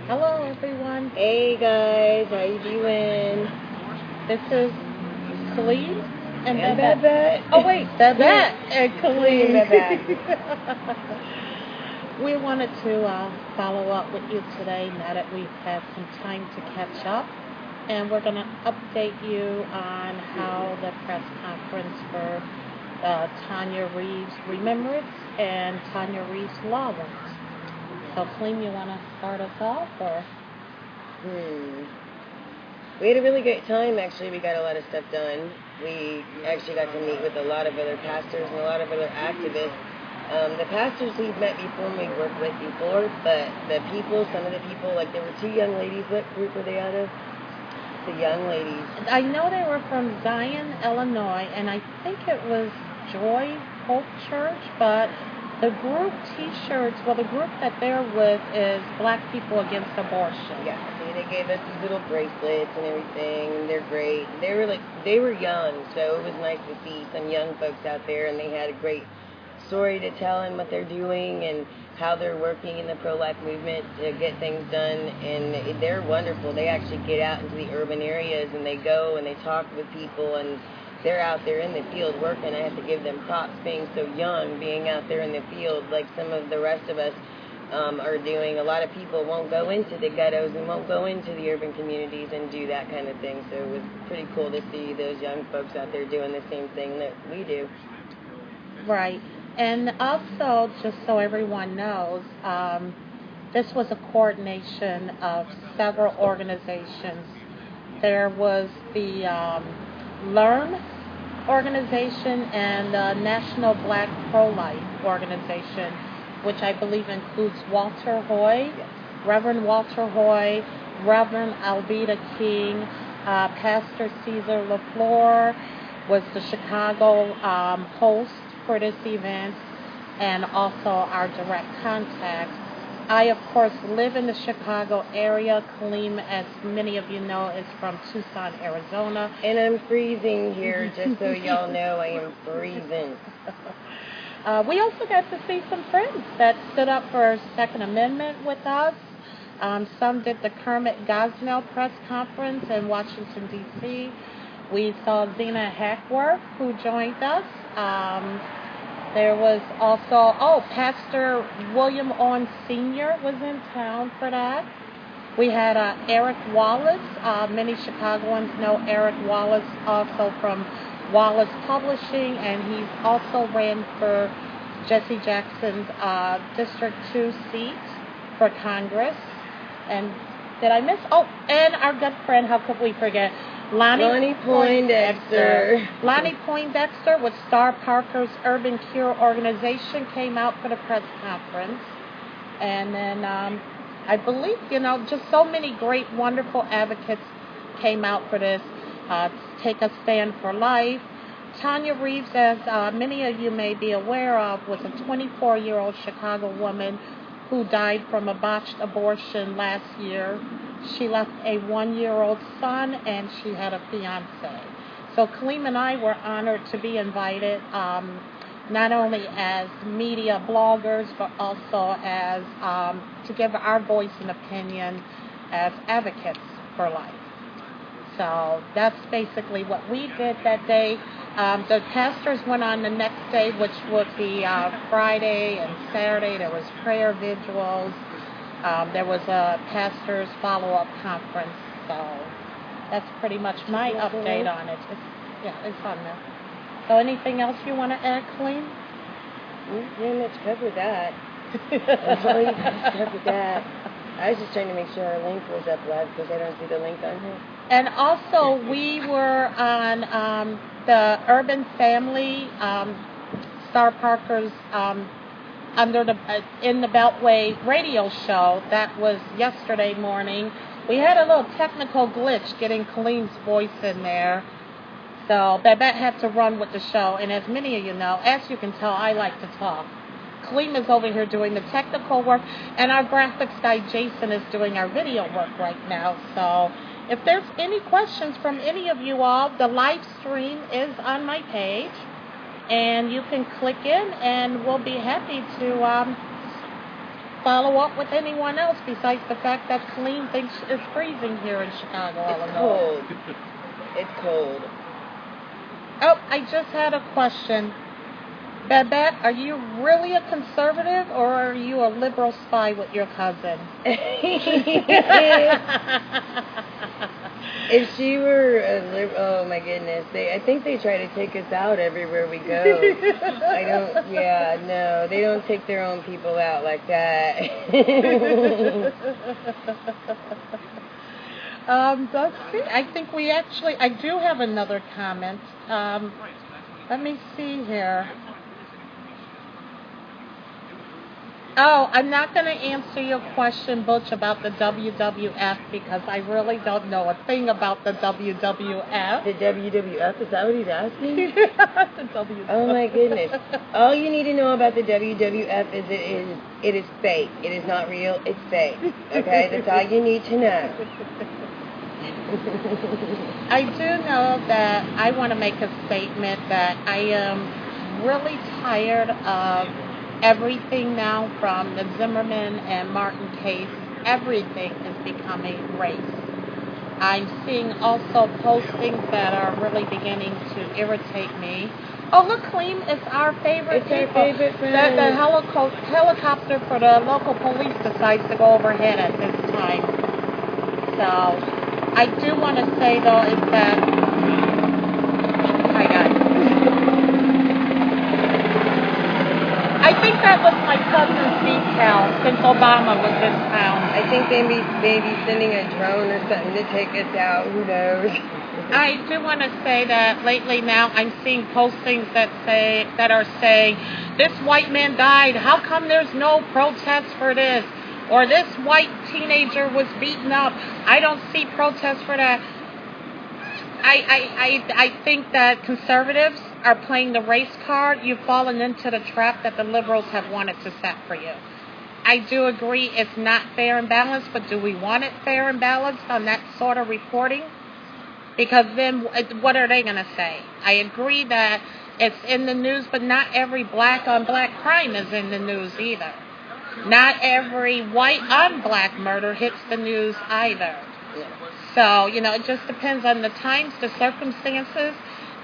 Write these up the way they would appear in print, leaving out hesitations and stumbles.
Hello, everyone. Hey guys, how you doing? This is Khalid and Babette. Oh wait, Babette and Khalid. Babette. We wanted to follow up with you today now that we've had some time to catch up, and we're going to update you on how the press conference for Tanya Reeves' Remembrance and Tanya Reeves' Law went. So, Khalid, you want to start us off, or? We had a really great time, actually. We got a lot of stuff done. We actually got to meet with a lot of other pastors and a lot of other activists. The pastors we've met before and we've worked with before, but the people, some of the people, like there were two young ladies. What group were they out of? The young ladies. I know they were from Zion, Illinois, and I think it was Joy Hope Church, but the group T-shirts, well, the group that they're with is Black People Against Abortion. Yeah, see, they gave us these little bracelets and everything, and they're great. They were young, so it was nice to see some young folks out there, and they had a great story to tell and what they're doing and how they're working in the pro-life movement to get things done, and they're wonderful. They actually get out into the urban areas, and they go and they talk with people, and they're out there in the field working. I have to give them props being so young, being out there in the field like some of the rest of us are doing. A lot of people won't go into the ghettos and won't go into the urban communities and do that kind of thing, so it was pretty cool to see those young folks out there doing the same thing that we do. Right. And also, just so everyone knows, this was a coordination of several organizations. There was the LEARN organization and the National Black Pro-Life organization, which I believe includes Walter Hoy, Yes. Reverend Walter Hoy, Reverend Alveda King, Pastor Caesar LaFleur was the Chicago host for this event, and also our direct contacts. I, of course, live in the Chicago area. Kaleem, as many of you know, is from Tucson, Arizona. And I'm freezing here, just so y'all know, I am freezing. We also got to see some friends that stood up for Second Amendment with us. Some did the Kermit Gosnell press conference in Washington, D.C. We saw Zena Hackworth, who joined us. There was also, Pastor William Owen Sr. was in town for that. We had Eric Wallace. Many Chicagoans know Eric Wallace also from Wallace Publishing, and he's also ran for Jesse Jackson's District 2 seat for Congress. And did I miss? Oh, and our good friend, how could we forget? Lonnie Poindexter. Lonnie Poindexter with Star Parker's Urban Cure organization came out for the press conference. And then I believe, just so many great, wonderful advocates came out for this. Take a Stand for Life. Tanya Reeves, as many of you may be aware of, was a 24-year-old Chicago woman who died from a botched abortion last year. She left a 1-year-old son, and she had a fiance. So Kaleem and I were honored to be invited, not only as media bloggers, but also as to give our voice and opinion as advocates for life. So that's basically what we did that day. The pastors went on the next day, which would be Friday and Saturday. There was prayer vigils. There was a pastor's follow-up conference. So that's pretty much my update on it. It's on there. So anything else you want to add, Colleen? We pretty much covered that. Covered that. I was just trying to make sure our link was up live because I don't see the link on here. And also, we were on the Urban Family, Star Parker's in the Beltway radio show. That was yesterday morning. We had a little technical glitch getting Colleen's voice in there. So Babette had to run with the show. And as many of you know, as you can tell, I like to talk. Colleen is over here doing the technical work, and our graphics guy Jason is doing our video work right now. So if there's any questions from any of you all, the live stream is on my page, and you can click in, and we'll be happy to follow up with anyone else besides the fact that Colleen thinks it's freezing here in Chicago, It's Illinois. cold. It's cold. Oh, I just had a question. Babette, are you really a conservative or are you a liberal spy with your cousin? If she were oh my goodness, I think they try to take us out everywhere we go. They don't take their own people out like that. That's good. I think I do have another comment. Let me see here. Oh, I'm not going to answer your question, Butch, about the WWF because I really don't know a thing about the WWF. The WWF? Is that what he's asking? The WWF. Oh my goodness. All you need to know about the WWF is it is fake. It is not real. It's fake. Okay? That's all you need to know. I do know that I want to make a statement that I am really tired of everything now from the Zimmerman and Martin case. Everything is becoming race. I'm seeing also postings that are really beginning to irritate me. Oh, look, Clem, it's our favorite It's our favorite friend. The helicopter for the local police decides to go overhead at this time. So, I do want to say, though, is that... Hi, guys. I think that was my cousin's decal since Obama was in town. I think they may be sending a drone or something to take us out. Who knows? I do want to say that lately now I'm seeing postings that are saying, this white man died. How come there's no protest for this? Or this white teenager was beaten up. I don't see protests for that. I think that conservatives are playing the race card. You've fallen into the trap that the liberals have wanted to set for you. I do agree it's not fair and balanced, but do we want it fair and balanced on that sort of reporting? Because then what are they going to say? I agree that it's in the news, but not every black-on-black crime is in the news either. Not every white-on-black murder hits the news either. So, it just depends on the times, the circumstances,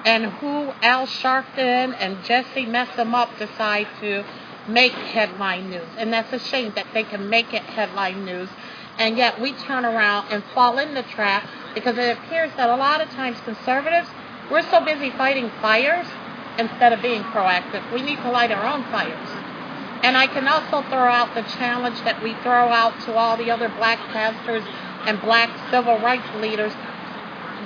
and who Al Sharpton and Jesse Mess 'em Up decide to make headline news. And that's a shame that they can make it headline news, and yet we turn around and fall in the trap because it appears that a lot of times conservatives, we're so busy fighting fires instead of being proactive. We need to light our own fires. And I can also throw out the challenge that we throw out to all the other black pastors and black civil rights leaders.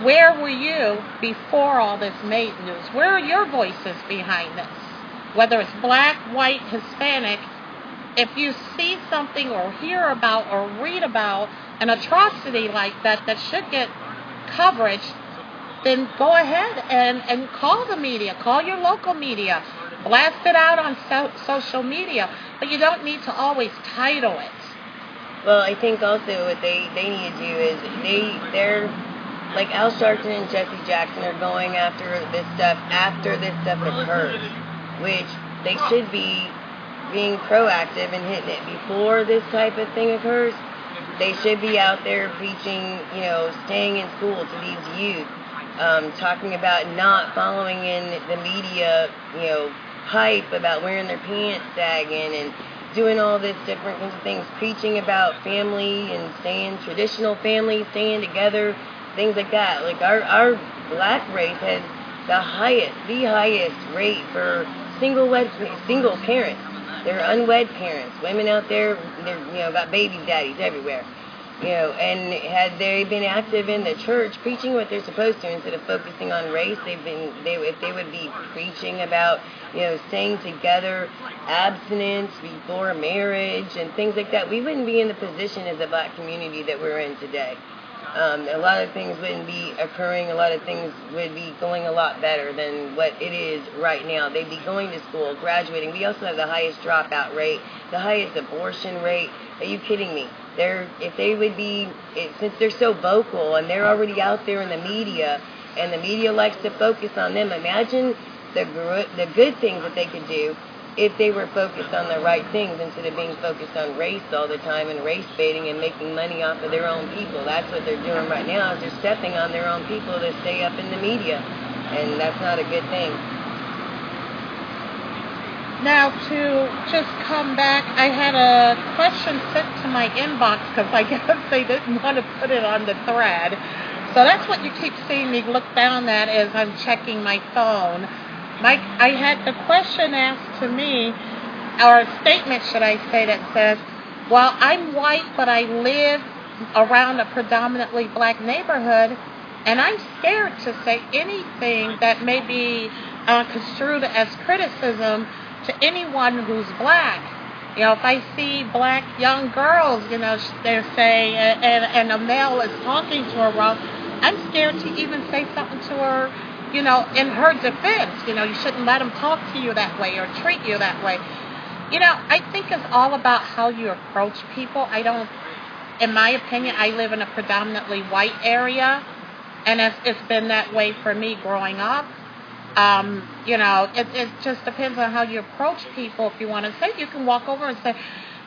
Where were you before all this made news? Where are your voices behind this? Whether it's black, white, Hispanic, if you see something or hear about or read about an atrocity like that should get coverage, then go ahead and call the media, call your local media, blast it out on social media, but you don't need to always title it. Well, I think also what they need to do is they're like Al Sharpton and Jesse Jackson are going after this stuff occurs, which they should be being proactive and hitting it before this type of thing occurs. They should be out there preaching, staying in school to these youth, talking about not following in the media, hype about wearing their pants sagging and doing all this different kinds of things, preaching about family and traditional family, staying together, things like that. Like our black race has the highest rate for single parents. They're unwed parents. Women out there, they're got baby daddies everywhere. And had they been active in the church, preaching what they're supposed to instead of focusing on race, if they would be preaching about, staying together, abstinence before marriage, and things like that, we wouldn't be in the position as a black community that we're in today. A lot of things wouldn't be occurring. A lot of things would be going a lot better than what it is right now. They'd be going to school, graduating. We also have the highest dropout rate, the highest abortion rate. Are you kidding me? Since they're so vocal and they're already out there in the media, and the media likes to focus on them, imagine the good things that they could do if they were focused on the right things instead of being focused on race all the time and race baiting and making money off of their own people. That's what they're doing right now, is they're stepping on their own people to stay up in the media, and that's not a good thing. Now, to just come back, I had a question sent to my inbox because I guess they didn't want to put it on the thread. So that's what you keep seeing me look down at as I'm checking my phone. I had the question asked to me, or a statement, should I say, that says, well, I'm white, but I live around a predominantly black neighborhood, and I'm scared to say anything that may be construed as criticism to anyone who's black. You know, if I see black young girls, you know, they're saying, and a male is talking to her wrong, I'm scared to even say something to her, you know, in her defense. You know, you shouldn't let them talk to you that way or treat you that way. You know, I think it's all about how you approach people. In my opinion, I live in a predominantly white area, and it's been that way for me growing up. You know, it just depends on how you approach people. If you want to say, you can walk over and say,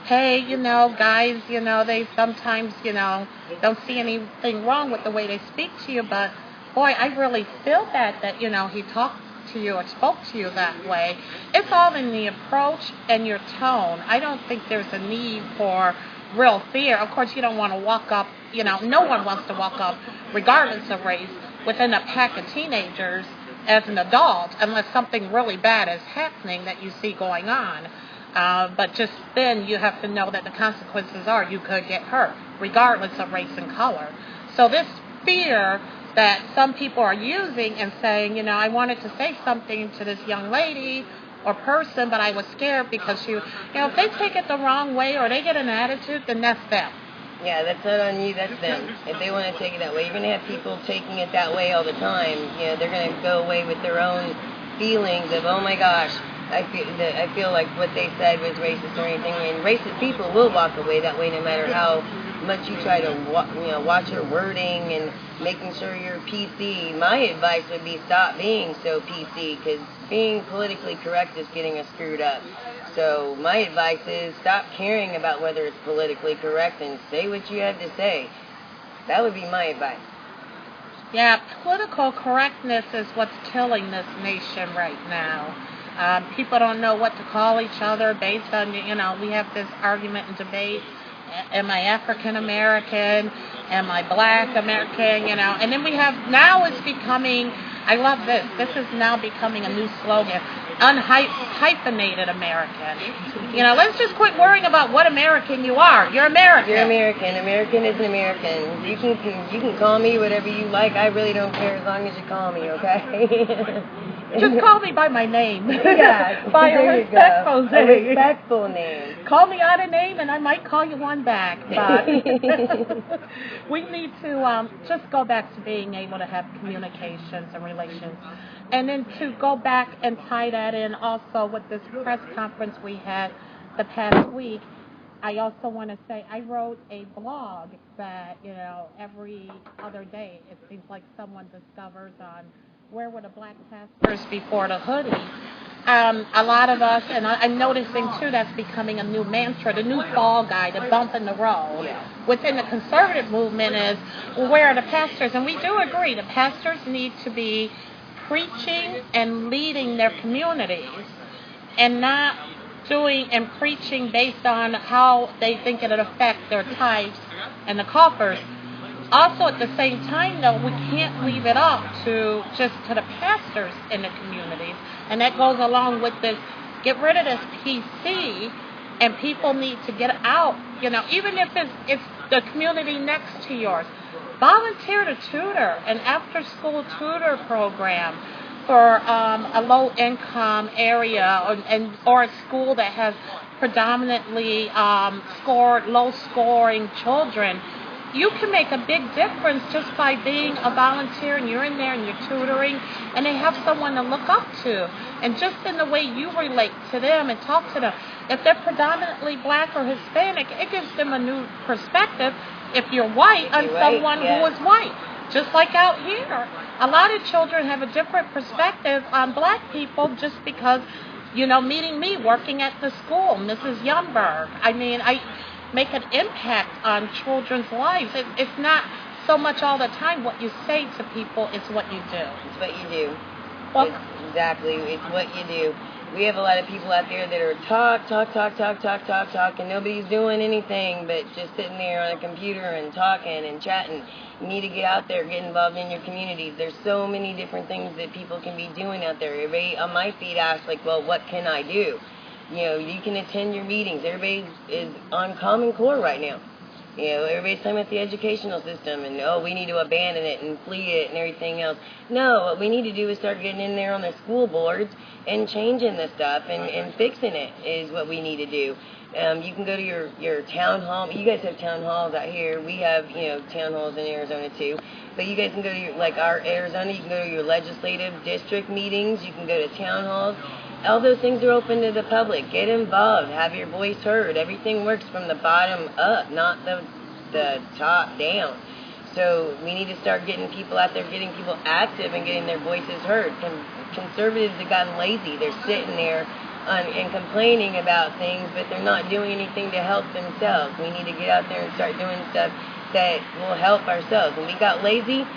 hey, you know, guys, you know, they sometimes, you know, don't see anything wrong with the way they speak to you, but boy, I really feel that, you know, he talked to you or spoke to you that way. It's all in the approach and your tone. I don't think there's a need for real fear. Of course, you don't want to walk up, you know, no one wants to walk up, regardless of race, within a pack of teenagers as an adult, unless something really bad is happening that you see going on. But just then you have to know that the consequences are you could get hurt, regardless of race and color. So this fear that some people are using and saying, you know, I wanted to say something to this young lady or person, but I was scared because you know, if they take it the wrong way or they get an attitude, then that's them. Yeah, that's not on you, that's them. If they want to take it that way, you're going to have people taking it that way all the time. You know, they're going to go away with their own feelings of, oh my gosh, I feel like what they said was racist or anything. And racist people will walk away that way no matter how much you try to watch your wording and making sure you're PC. My advice would be stop being so PC, because being politically correct is getting us screwed up. So my advice is stop caring about whether it's politically correct and say what you have to say. That would be my advice. Yeah, political correctness is what's killing this nation right now. People don't know what to call each other based on, you know, we have this argument and debate. Am I African American? Am I Black American? You know, and then we have, now it's becoming, I love this. This is now becoming a new slogan, unhyphenated American. You know, let's just quit worrying about what American you are. You're American. You're American. American is an American. You can call me whatever you like. I really don't care as long as you call me, okay? Just call me by my name. Yeah, by a respectful name. A respectful name. Call me out a name and I might call you one back. But we need to just go back to being able to have communications and relations. And then to go back and tie that in also with this press conference we had the past week, I also want to say I wrote a blog that, you know, every other day it seems like someone discovers on where were the black pastors before the hoodie. A lot of us, and I'm noticing too, that's becoming a new mantra, the new fall guy, the bump in the road. Within the conservative movement is, well, where are the pastors? And we do agree, the pastors need to be preaching and leading their communities and not doing and preaching based on how they think it'll affect their tithes and the coffers. Also, at the same time, though, we can't leave it up to just to the pastors in the communities. And that goes along with this, get rid of this PC, and people need to get out, you know, even if it's the community next to yours. Volunteer to tutor, an after-school tutor program for a low-income area or a school that has predominantly low-scoring children. You can make a big difference just by being a volunteer and you're in there and you're tutoring and they have someone to look up to. And just in the way you relate to them and talk to them, if they're predominantly black or Hispanic, it gives them a new perspective if you're white on someone who is white. Just like out here. A lot of children have a different perspective on black people just because meeting me, working at the school, Mrs. Youngberg. I mean, I make an impact on children's lives. It's not so much all the time what you say to people, it's what you do. It's what you do. Well, Exactly. It's what you do. We have a lot of people out there that are talk, and nobody's doing anything but just sitting there on a computer and talking and chatting. You need to get out there, get involved in your communities. There's so many different things that people can be doing out there. Everybody on my feed asks, like, well, what can I do? You can attend your meetings. Everybody is on Common Core right now. Everybody's talking about the educational system and, oh, we need to abandon it and flee it and everything else. No, what we need to do is start getting in there on the school boards and changing the stuff and fixing it is what we need to do. You can go to your town hall. You guys have town halls out here. We have, town halls in Arizona too. But you guys can go to our Arizona, you can go to your legislative district meetings. You can go to town halls. All those things are open to the public. Get involved. Have your voice heard. Everything works from the bottom up, not the top down. So we need to start getting people out there, getting people active and getting their voices heard. Conservatives have gotten lazy. They're sitting there and complaining about things, but they're not doing anything to help themselves. We need to get out there and start doing stuff that will help ourselves. When we got lazy,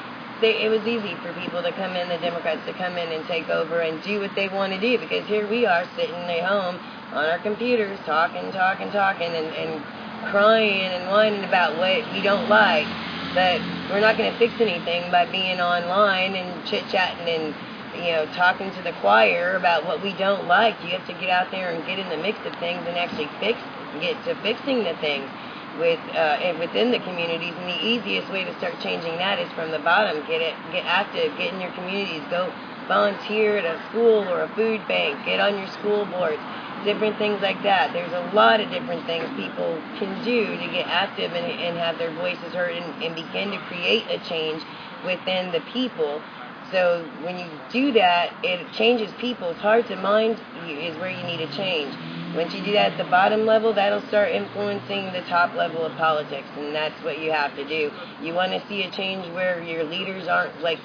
it was easy for people to come in, the Democrats to come in and take over and do what they want to do, because here we are sitting at home on our computers talking and crying and whining about what we don't like. But we're not going to fix anything by being online and chit-chatting and talking to the choir about what we don't like. You have to get out there and get in the mix of things and actually get to fixing the things within the communities, and the easiest way to start changing that is from the bottom. Get active, get in your communities, go volunteer at a school or a food bank, get on your school boards, different things like that. There's a lot of different things people can do to get active and have their voices heard and begin to create a change within the people. So when you do that, it changes people's hearts and minds is where you need to change. Once you do that at the bottom level, that'll start influencing the top level of politics, and that's what you have to do. You want to see a change where your leaders aren't like,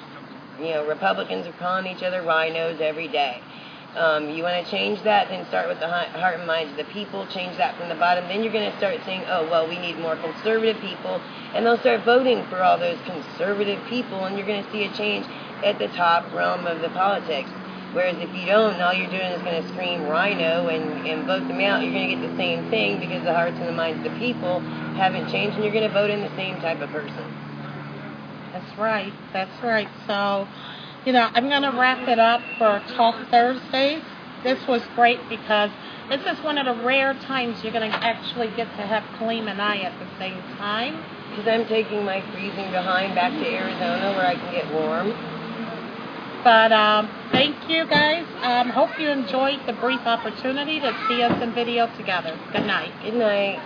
Republicans are calling each other rhinos every day. You want to change that, then start with the heart and minds of the people, change that from the bottom. Then you're going to start saying, oh, well, we need more conservative people, and they'll start voting for all those conservative people, and you're going to see a change at the top realm of the politics. Whereas if you don't, all you're doing is going to scream rhino and vote them out. You're going to get the same thing because the hearts and the minds of the people haven't changed, and you're going to vote in the same type of person. That's right. So, I'm going to wrap it up for Talk Thursdays. This was great because this is one of the rare times you're going to actually get to have Kaleem and I at the same time. Because I'm taking my freezing behind back to Arizona where I can get warm. But thank you, guys. Hope you enjoyed the brief opportunity to see us in video together. Good night. Good night.